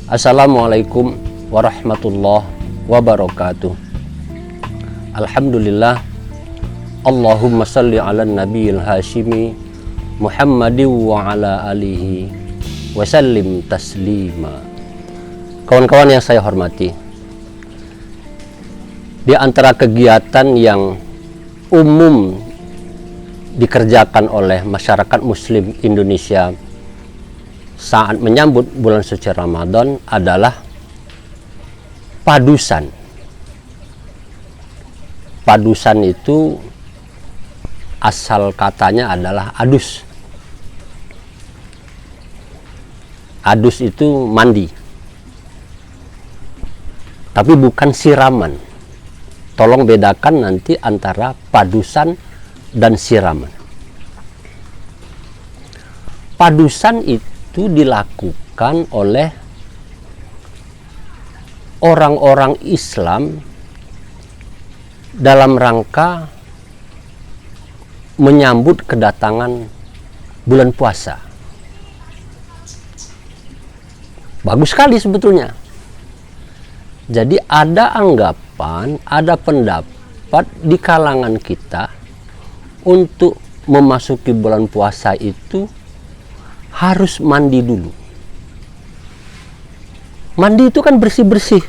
Assalamualaikum warahmatullahi wabarakatuh. Alhamdulillah. Allahumma salli ala nabiyil hashimi Muhammadin wa ala alihi wa sallim taslima. Kawan-kawan yang saya hormati, di antara kegiatan yang umum dikerjakan oleh masyarakat muslim Indonesia saat menyambut bulan suci Ramadan adalah padusan. Padusan itu asal katanya adalah adus. Adus itu mandi, tapi bukan siraman. Tolong bedakan nanti antara padusan dan siraman. Padusan itu dilakukan oleh orang-orang Islam dalam rangka menyambut kedatangan bulan puasa. Bagus sekali sebetulnya. Jadi ada anggapan, ada pendapat di kalangan kita untuk memasuki bulan puasa itu harus mandi dulu. Mandi itu kan bersih-bersih,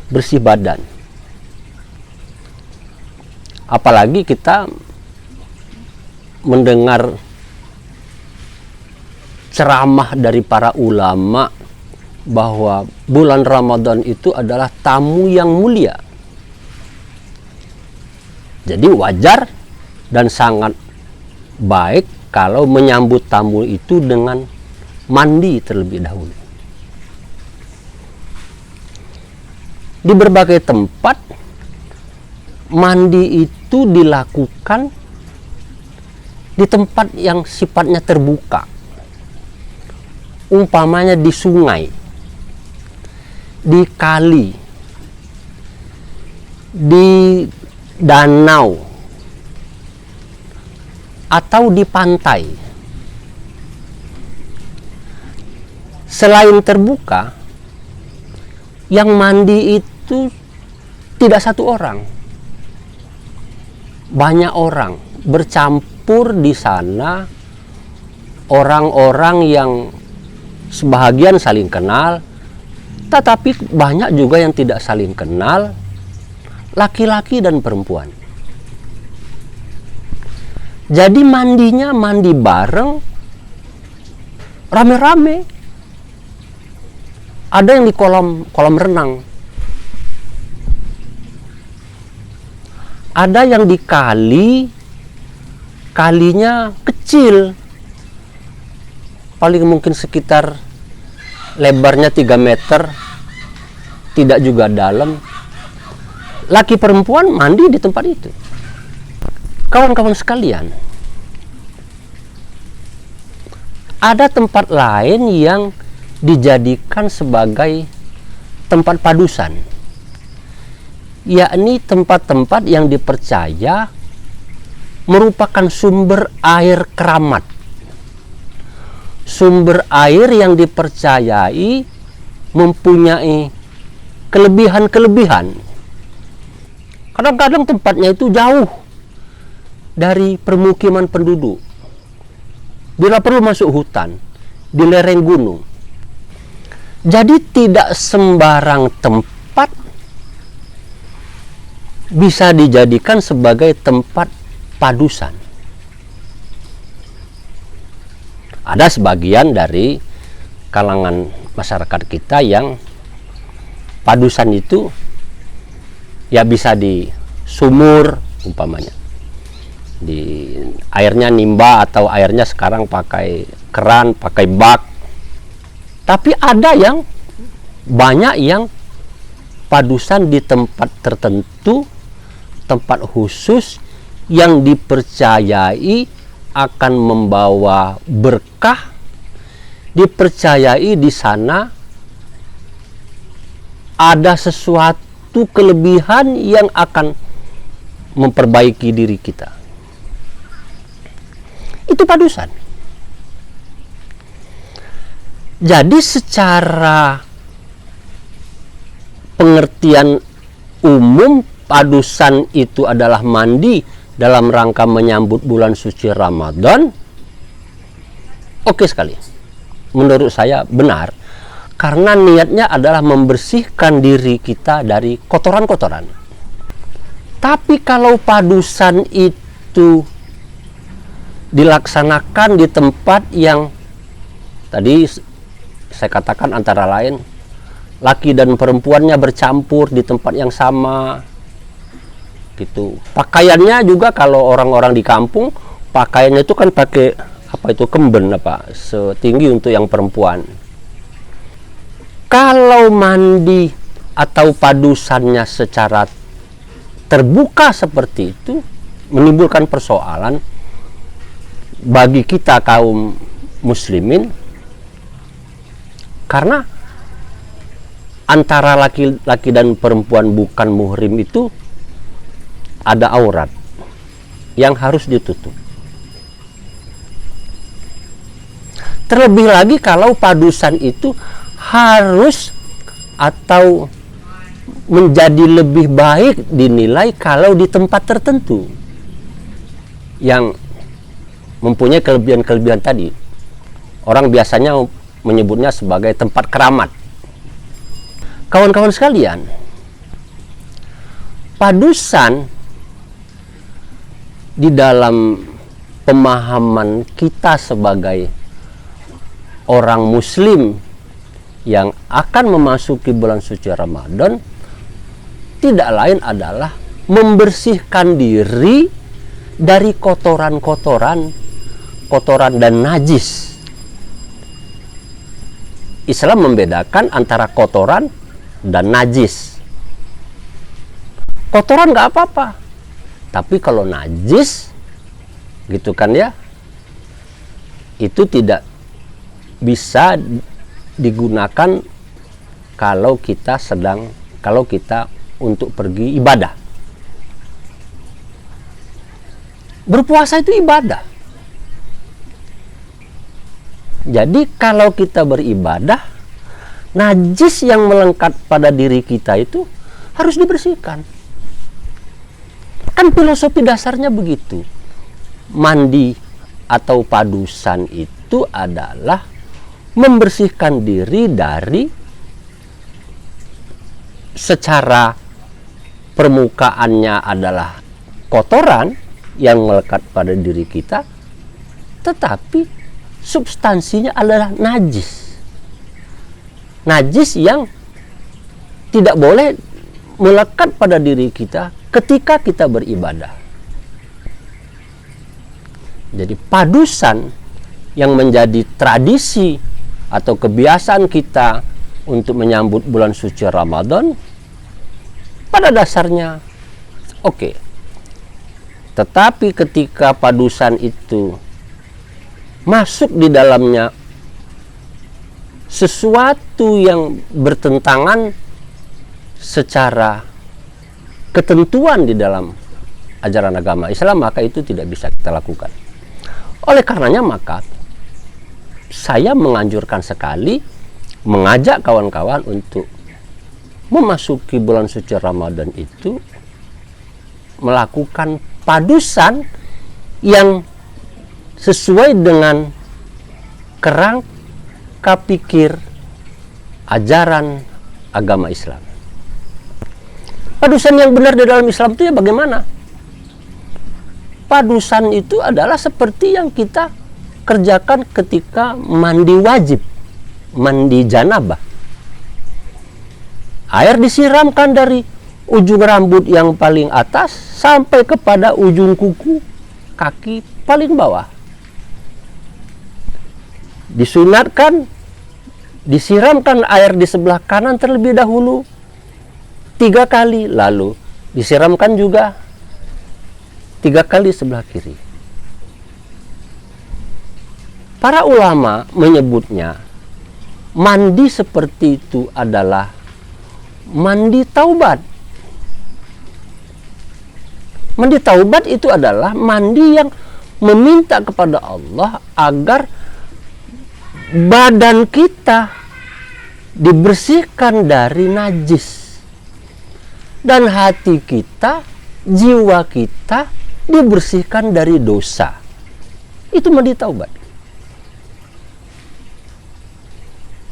bersih badan. Apalagi kita mendengar ceramah dari para ulama bahwa bulan Ramadan itu adalah tamu yang mulia. Jadi wajar dan sangat baik kalau menyambut tamu itu dengan mandi terlebih dahulu. Di berbagai tempat mandi itu dilakukan di tempat yang sifatnya terbuka. Umpamanya di sungai, di kali, di danau, atau di pantai. Selain terbuka, yang mandi itu tidak satu orang, banyak orang bercampur di sana. Orang-orang yang sebahagian saling kenal, tetapi banyak juga yang tidak saling kenal, laki-laki dan perempuan. Jadi mandinya mandi bareng, rame-rame. Ada yang di kolam renang, ada yang di kali, kalinya kecil, paling mungkin sekitar lebarnya 3 meter, tidak juga dalam. Laki perempuan mandi di tempat itu. Kawan-kawan sekalian, ada tempat lain yang dijadikan sebagai tempat padusan, yakni tempat-tempat yang dipercaya merupakan sumber air keramat, sumber air yang dipercayai mempunyai kelebihan-kelebihan. Kadang-kadang tempatnya itu jauh dari permukiman penduduk, bila perlu masuk hutan, di lereng gunung. Jadi tidak sembarang tempat bisa dijadikan sebagai tempat padusan. Ada sebagian dari kalangan masyarakat kita yang padusan itu ya bisa di sumur umpamanya, di airnya nimba atau airnya sekarang pakai keran, pakai bak. Tapi ada yang banyak yang padusan di tempat tertentu, tempat khusus yang dipercayai akan membawa berkah, dipercayai di sana ada sesuatu kelebihan yang akan memperbaiki diri kita. Itu padusan. Jadi secara pengertian umum, padusan itu adalah mandi dalam rangka menyambut bulan suci Ramadan. Oke sekali. Menurut saya benar. Karena niatnya adalah membersihkan diri kita dari kotoran-kotoran. Tapi kalau padusan itu dilaksanakan di tempat yang tadi saya katakan antara lain laki dan perempuannya bercampur di tempat yang sama gitu. Pakaiannya juga kalau orang-orang di kampung pakaiannya itu kan pakai apa itu kemben apa setinggi untuk yang perempuan. Kalau mandi atau padusannya secara terbuka seperti itu menimbulkan persoalan bagi kita kaum muslimin, karena antara laki-laki dan perempuan bukan muhrim itu ada aurat yang harus ditutup. Terlebih lagi kalau padusan itu harus atau menjadi lebih baik dinilai kalau di tempat tertentu yang mempunyai kelebihan-kelebihan tadi. Orang biasanya menyebutnya sebagai tempat keramat. Kawan-kawan sekalian, padusan di dalam pemahaman kita sebagai orang muslim yang akan memasuki bulan suci Ramadan tidak lain adalah membersihkan diri dari kotoran-kotoran dan najis. Islam membedakan antara kotoran dan najis. Kotoran nggak apa-apa, tapi kalau najis gitu kan ya, itu tidak bisa digunakan kalau kita untuk pergi ibadah. Berpuasa itu ibadah. Jadi kalau kita beribadah, najis yang melekat pada diri kita itu harus dibersihkan. Kan filosofi dasarnya begitu. Mandi atau padusan itu adalah membersihkan diri dari secara permukaannya adalah kotoran yang melekat pada diri kita, tetapi substansinya adalah najis. Najis yang tidak boleh melekat pada diri kita ketika kita beribadah. Jadi padusan yang menjadi tradisi atau kebiasaan kita untuk menyambut bulan suci Ramadan pada dasarnya oke. Tetapi ketika padusan itu masuk di dalamnya sesuatu yang bertentangan secara ketentuan di dalam ajaran agama Islam, maka itu tidak bisa kita lakukan. Oleh karenanya maka saya menganjurkan sekali mengajak kawan-kawan untuk memasuki bulan suci Ramadan itu melakukan padusan yang sesuai dengan kerangka pikir ajaran agama Islam. Padusan yang benar di dalam Islam itu ya bagaimana? Padusan itu adalah seperti yang kita kerjakan ketika mandi wajib, mandi janabah. Air disiramkan dari ujung rambut yang paling atas sampai kepada ujung kuku kaki paling bawah. Disunatkan disiramkan air di sebelah kanan terlebih dahulu 3 kali, lalu disiramkan juga 3 kali sebelah kiri. Para ulama menyebutnya mandi seperti itu adalah mandi taubat. Mandi taubat itu adalah mandi yang meminta kepada Allah agar badan kita dibersihkan dari najis dan hati kita, jiwa kita dibersihkan dari dosa. Itu mandi taubat.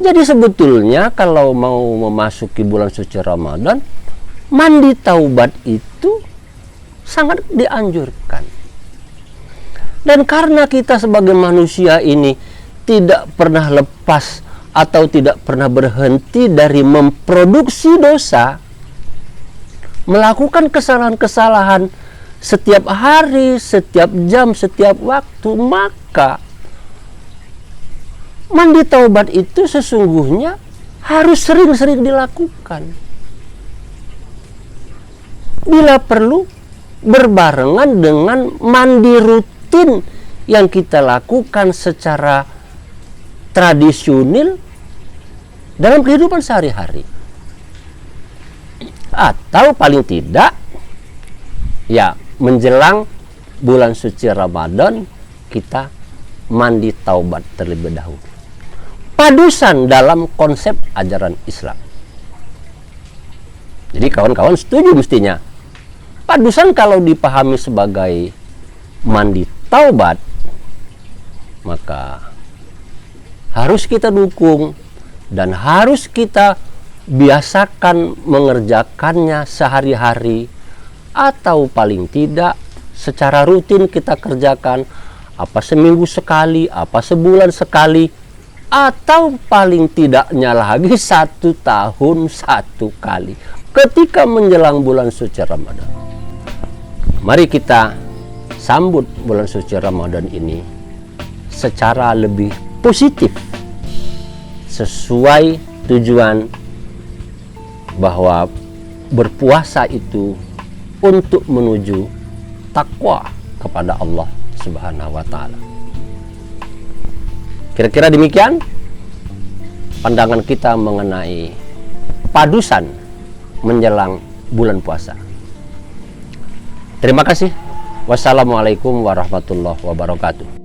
Jadi sebetulnya kalau mau memasuki bulan suci Ramadan, mandi taubat itu sangat dianjurkan. Dan karena kita sebagai manusia ini tidak pernah lepas atau tidak pernah berhenti dari memproduksi dosa, melakukan kesalahan-kesalahan setiap hari, setiap jam, setiap waktu, maka mandi taubat itu sesungguhnya harus sering-sering dilakukan. Bila perlu berbarengan dengan mandi rutin yang kita lakukan secara tradisional dalam kehidupan sehari-hari. Atau paling tidak ya menjelang bulan suci Ramadan kita mandi taubat terlebih dahulu. Padusan dalam konsep ajaran Islam. Jadi kawan-kawan setuju mestinya. Padusan kalau dipahami sebagai mandi taubat, maka harus kita dukung dan harus kita biasakan mengerjakannya sehari-hari, atau paling tidak secara rutin kita kerjakan, apa seminggu sekali, apa sebulan sekali, atau paling tidaknya lagi 1 tahun 1 kali ketika menjelang bulan suci Ramadan. Mari kita sambut bulan suci Ramadan ini secara lebih positif, sesuai tujuan bahwa berpuasa itu untuk menuju takwa kepada Allah Subhanahu wa Ta'ala. Kira-kira demikian pandangan kita mengenai padusan menjelang bulan puasa. Terima kasih. Wassalamualaikum warahmatullahi wabarakatuh.